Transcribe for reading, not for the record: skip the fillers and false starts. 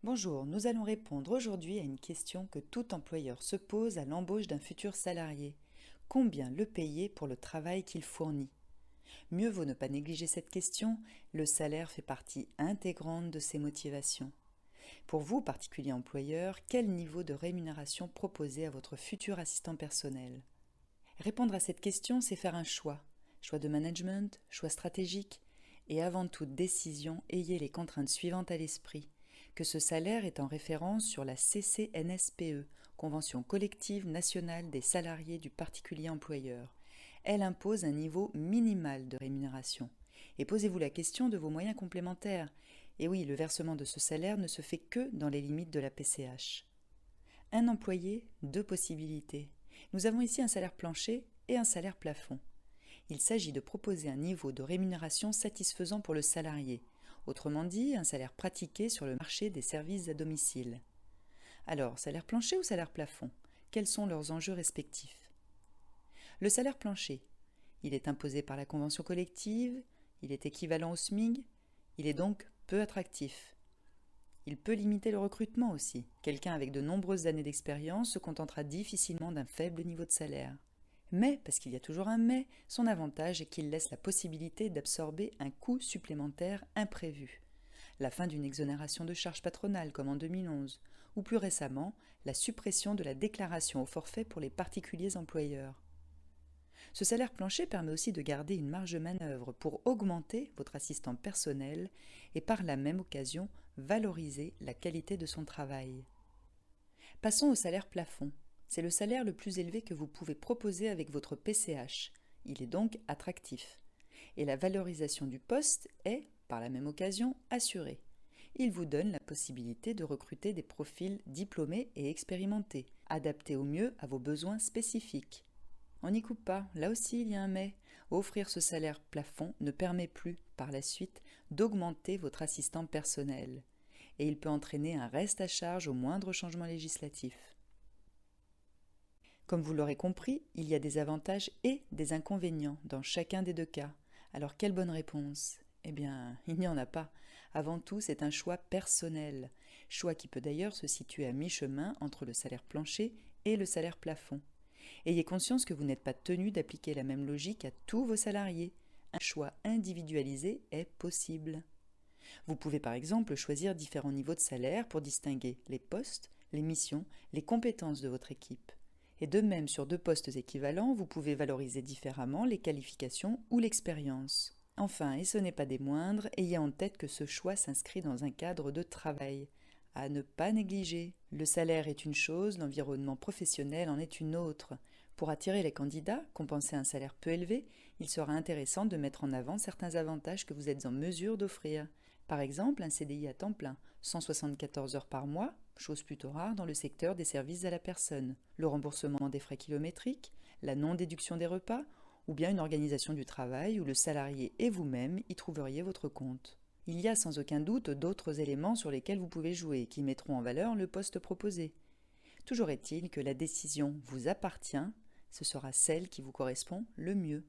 Bonjour, nous allons répondre aujourd'hui à une question que tout employeur se pose à l'embauche d'un futur salarié. Combien le payer pour le travail qu'il fournit? Mieux vaut ne pas négliger cette question, le salaire fait partie intégrante de ses motivations. Pour vous, particulier employeur, quel niveau de rémunération proposer à votre futur assistant personnel? Répondre à cette question, c'est faire un choix. Choix de management, choix stratégique, et avant toute décision, ayez les contraintes suivantes à l'esprit. Que ce salaire est en référence sur la CCNSPE, Convention collective nationale des salariés du particulier employeur. Elle impose un niveau minimal de rémunération. Et posez-vous la question de vos moyens complémentaires. Et oui, le versement de ce salaire ne se fait que dans les limites de la PCH. Un employé, deux possibilités. Nous avons ici un salaire plancher et un salaire plafond. Il s'agit de proposer un niveau de rémunération satisfaisant pour le salarié, autrement dit un salaire pratiqué sur le marché des services à domicile. Alors, salaire plancher ou salaire plafond? Quels sont leurs enjeux respectifs? Le salaire plancher, il est imposé par la convention collective, il est équivalent au SMIC, il est donc peu attractif. Il peut limiter le recrutement aussi. Quelqu'un avec de nombreuses années d'expérience se contentera difficilement d'un faible niveau de salaire. Mais, parce qu'il y a toujours un mais, son avantage est qu'il laisse la possibilité d'absorber un coût supplémentaire imprévu. La fin d'une exonération de charges patronales comme en 2011, ou plus récemment, la suppression de la déclaration au forfait pour les particuliers employeurs. Ce salaire plancher permet aussi de garder une marge de manœuvre pour augmenter votre assistant personnel et par la même occasion valoriser la qualité de son travail. Passons au salaire plafond. C'est le salaire le plus élevé que vous pouvez proposer avec votre PCH. Il est donc attractif. Et la valorisation du poste est, par la même occasion, assurée. Il vous donne la possibilité de recruter des profils diplômés et expérimentés, adaptés au mieux à vos besoins spécifiques. On n'y coupe pas, là aussi il y a un mais. Offrir ce salaire plafond ne permet plus, par la suite, d'augmenter votre assistant personnel. Et il peut entraîner un reste à charge au moindre changement législatif. Comme vous l'aurez compris, il y a des avantages et des inconvénients dans chacun des deux cas. Alors quelle bonne réponse? Eh bien, il n'y en a pas. Avant tout, c'est un choix personnel. Choix qui peut d'ailleurs se situer à mi-chemin entre le salaire plancher et le salaire plafond. Ayez conscience que vous n'êtes pas tenu d'appliquer la même logique à tous vos salariés. Un choix individualisé est possible. Vous pouvez par exemple choisir différents niveaux de salaire pour distinguer les postes, les missions, les compétences de votre équipe. Et de même, sur deux postes équivalents, vous pouvez valoriser différemment les qualifications ou l'expérience. Enfin, et ce n'est pas des moindres, ayez en tête que ce choix s'inscrit dans un cadre de travail. À ne pas négliger. Le salaire est une chose, l'environnement professionnel en est une autre. Pour attirer les candidats, compenser un salaire peu élevé, il sera intéressant de mettre en avant certains avantages que vous êtes en mesure d'offrir. Par exemple, un CDI à temps plein, 174 heures par mois, chose plutôt rare dans le secteur des services à la personne, le remboursement des frais kilométriques, la non-déduction des repas, ou bien une organisation du travail où le salarié et vous-même y trouveriez votre compte. Il y a sans aucun doute d'autres éléments sur lesquels vous pouvez jouer qui mettront en valeur le poste proposé. Toujours est-il que la décision vous appartient, ce sera celle qui vous correspond le mieux.